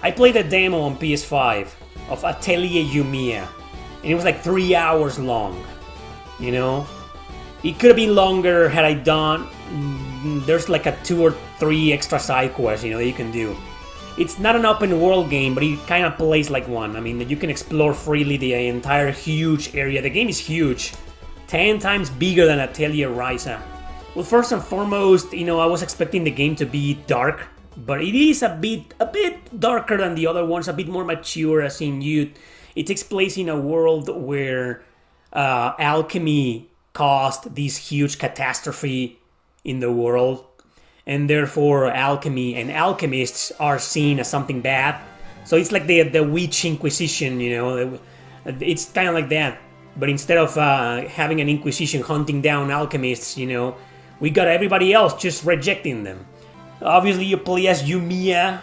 I played a demo on PS5 of Atelier Yumia, and it was like 3 hours long, you know? It could have been longer had I done... There's like a 2 or 3 extra side quests, you know, that you can do. It's not an open world game, but it kind of plays like one. I mean, you can explore freely the entire huge area. The game is huge. 10 times bigger than Atelier Ryza. Well, first and foremost, you know, I was expecting the game to be dark, but it is a bit darker than the other ones, a bit more mature, as in it takes place in a world where alchemy caused this huge catastrophe in the world, and therefore alchemy and alchemists are seen as something bad. So it's like the witch inquisition, you know, it's kind of like that. But instead of having an inquisition hunting down alchemists, you know, we got everybody else just rejecting them. Obviously you play as Yumia,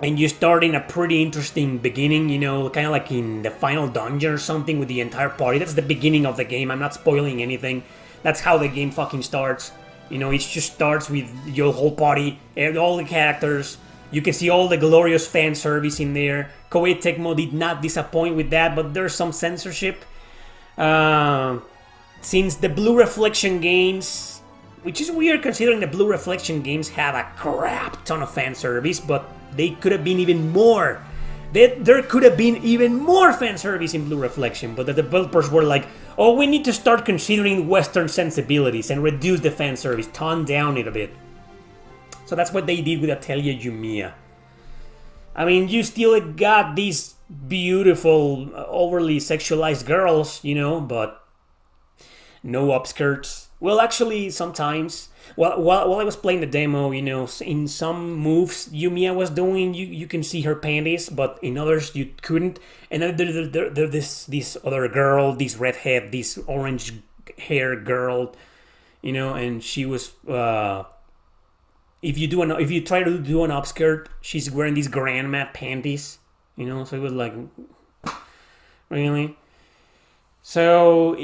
and you start in a pretty interesting beginning, you know, kind of like in the final dungeon or something with the entire party. That's the beginning of the game. I'm not spoiling anything. That's how the game fucking starts. You know, it just starts with your whole party and all the characters. You can see all the glorious fan service in there. Koei Tecmo did not disappoint with that, but there's some censorship. Since the Blue Reflection games, which is weird considering the Blue Reflection games have a crap ton of fan service, but they could have been even more. There could have been even more fan service in Blue Reflection, but the developers were like, oh, we need to start considering Western sensibilities and reduce the fan service, tone down it a bit. So that's what they did with Atelier Yumia. I mean, you still got these beautiful, overly sexualized girls, you know, but no upskirts. Well, actually, sometimes. While I was playing the demo, you know, in some moves Yumia was doing, you can see her panties, but in others you couldn't. And then there's this other girl, this redhead, this orange hair girl, you know, and she was... If you try to do an upskirt, she's wearing these grandma panties, you know. So it was like, really. So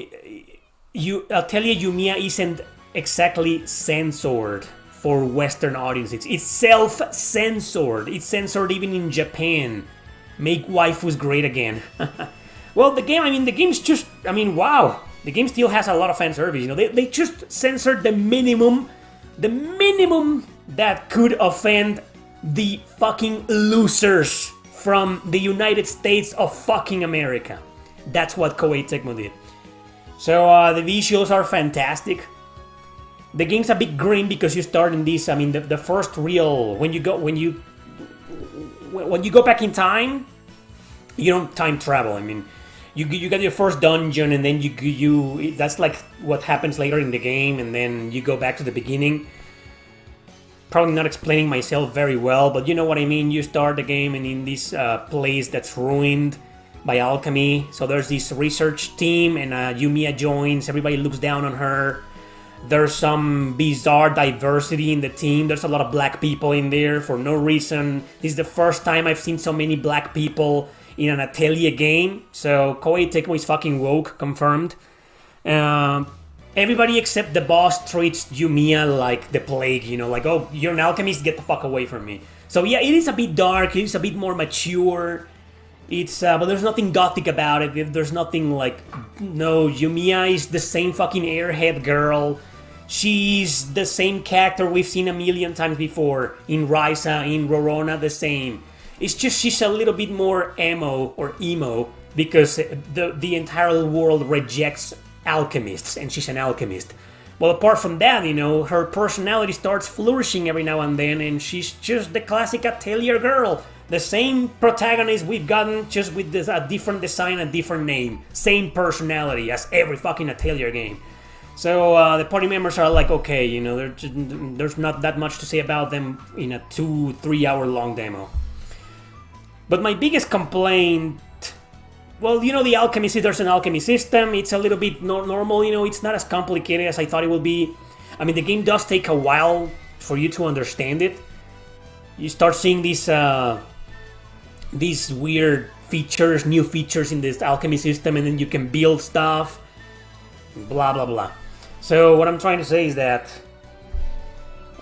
Atelier Yumia isn't exactly censored for Western audiences. It's self-censored. It's censored even in Japan. Make waifus great again. Well, the game's just, wow. The game still has a lot of fan service. You know, they just censored the minimum that could offend the fucking losers from the United States of fucking America. That's what Koei Tecmo did. So the visuals are fantastic. The game's a bit grim because you start in this. I mean, the first real when you go back in time, you don't time travel. I mean, you got your first dungeon, and then you that's like what happens later in the game, and then you go back to the beginning. Probably not explaining myself very well, but you know what I mean. You start the game and in this place that's ruined by alchemy. So there's this research team, and Yumia joins. Everybody looks down on her. There's some bizarre diversity in the team. There's a lot of black people in there for no reason. This is the first time I've seen so many black people in an Atelier game. So Koei Tecmo is fucking woke, confirmed. Everybody except the boss treats Yumia like the plague, you know, like, oh, you're an alchemist, get the fuck away from me. So yeah, it is a bit dark, it is a bit more mature. It's, but there's nothing gothic about it. There's nothing like, no, Yumia is the same fucking airhead girl. She's the same character we've seen a million times before. In Ryza, in Rorona, the same. It's just she's a little bit more emo because the entire world rejects alchemists, and she's an alchemist. Well, apart from that, you know, her personality starts flourishing every now and then, and she's just the classic Atelier girl. The same protagonist we've gotten, just with a different design, a different name. Same personality as every fucking Atelier game. So the party members are like, okay, you know, there's not that much to say about them in a 2-3 hour long demo. But my biggest complaint, well, you know, the alchemy, there's an alchemy system. It's a little bit normal, you know, it's not as complicated as I thought it would be. I mean, the game does take a while for you to understand it. You start seeing these weird features, new features in this alchemy system, and then you can build stuff, blah, blah, blah. So what I'm trying to say is that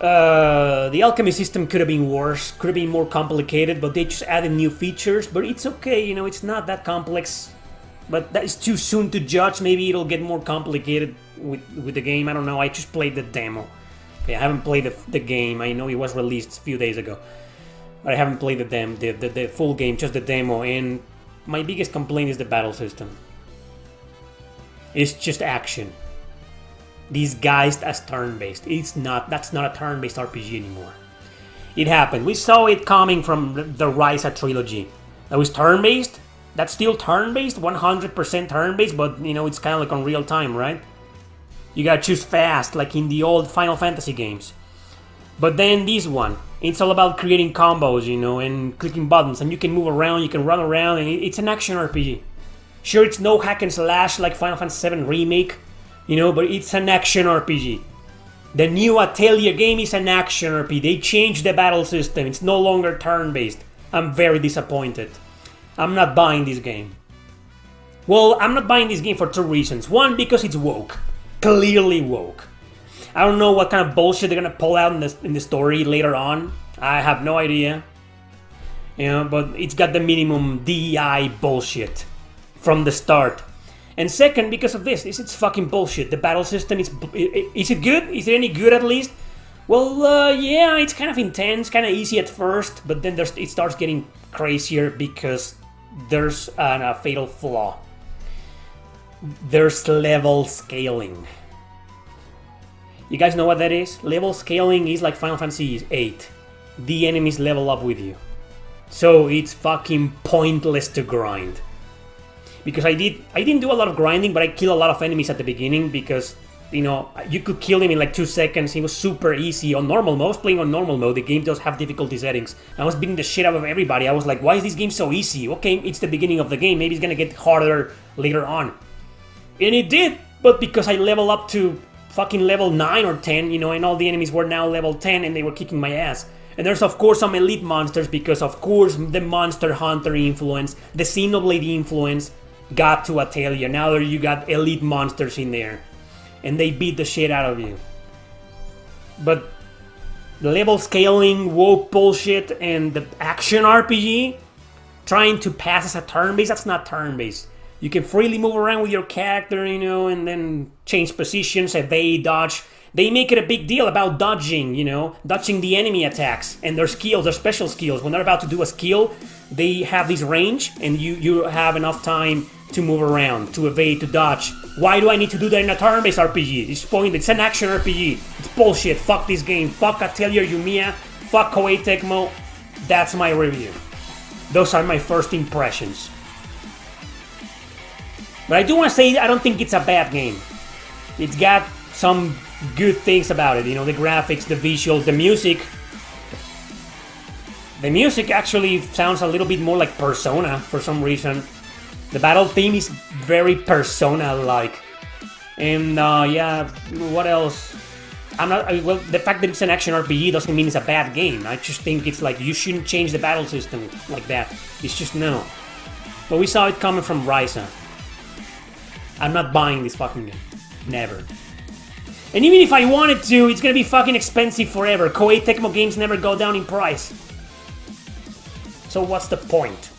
The Alchemy system could have been worse, could have been more complicated, but they just added new features. But it's okay, you know, it's not that complex. But that is too soon to judge. Maybe it'll get more complicated with the game. I don't know. I just played the demo. Okay, I haven't played the game. I know it was released a few days ago, but I haven't played the full game, just the demo. And my biggest complaint is the battle system. It's just action. Disguised as turn-based. That's not a turn-based RPG anymore. It happened. We saw it coming from the Ryza trilogy. That was turn-based. That's still turn-based, 100% turn-based, but you know, it's kind of like on real time, right? You gotta choose fast, like in the old Final Fantasy games. But then this one, it's all about creating combos, you know, and clicking buttons, and you can move around, you can run around, and it's an action RPG. Sure, it's no hack and slash like Final Fantasy VII Remake, you know, but it's an action RPG. The new Atelier game is an action RPG. They changed the battle system. It's no longer turn-based. I'm very disappointed. I'm not buying this game. Well, I'm not buying this game for two reasons. One, because it's woke. Clearly woke. I don't know what kind of bullshit they're gonna pull out in the story later on. I have no idea. You know, but it's got the minimum DEI bullshit from the start. And second, because of this, it's fucking bullshit. The battle system is it good? Is it any good at least? Well, yeah, it's kind of intense, kind of easy at first, but then it starts getting crazier because there's a fatal flaw. There's level scaling. You guys know what that is? Level scaling is like Final Fantasy VIII. The enemies level up with you. So it's fucking pointless to grind. Because I didn't do a lot of grinding, but I killed a lot of enemies at the beginning because, you know, you could kill him in like 2 seconds. It was super easy on normal mode. I was playing on normal mode. The game does have difficulty settings. I was beating the shit out of everybody. I was like, why is this game so easy? Okay, it's the beginning of the game. Maybe it's gonna get harder later on. And it did, but because I leveled up to fucking level 9 or 10, you know, and all the enemies were now level 10 and they were kicking my ass. And there's of course some elite monsters because of course the Monster Hunter influence, the Xenoblade influence got to Atelier. Now you got elite monsters in there. And they beat the shit out of you. But the level scaling, woke bullshit, and the action RPG, trying to pass as a turn-based, that's not turn-based. You can freely move around with your character, you know, and then change positions, evade, dodge. They make it a big deal about dodging, you know, dodging the enemy attacks and their skills, their special skills. When they're about to do a skill, they have this range and you have enough time to move around, to evade, to dodge. Why do I need to do that in a turn-based RPG? It's pointless. It's an action RPG. It's bullshit. Fuck this game. Fuck Atelier Yumia. Fuck Koei Tecmo. That's my review. Those are my first impressions. But I do want to say I don't think it's a bad game. It's got some good things about it. You know, the graphics, the visuals, the music. The music actually sounds a little bit more like Persona for some reason. The battle theme is very Persona-like. And yeah, what else? Well, the fact that it's an action RPG doesn't mean it's a bad game. I just think it's like, you shouldn't change the battle system like that. It's just no. But we saw it coming from Ryza. I'm not buying this fucking game. Never. And even if I wanted to, it's gonna be fucking expensive forever. Koei Tecmo games never go down in price. So what's the point?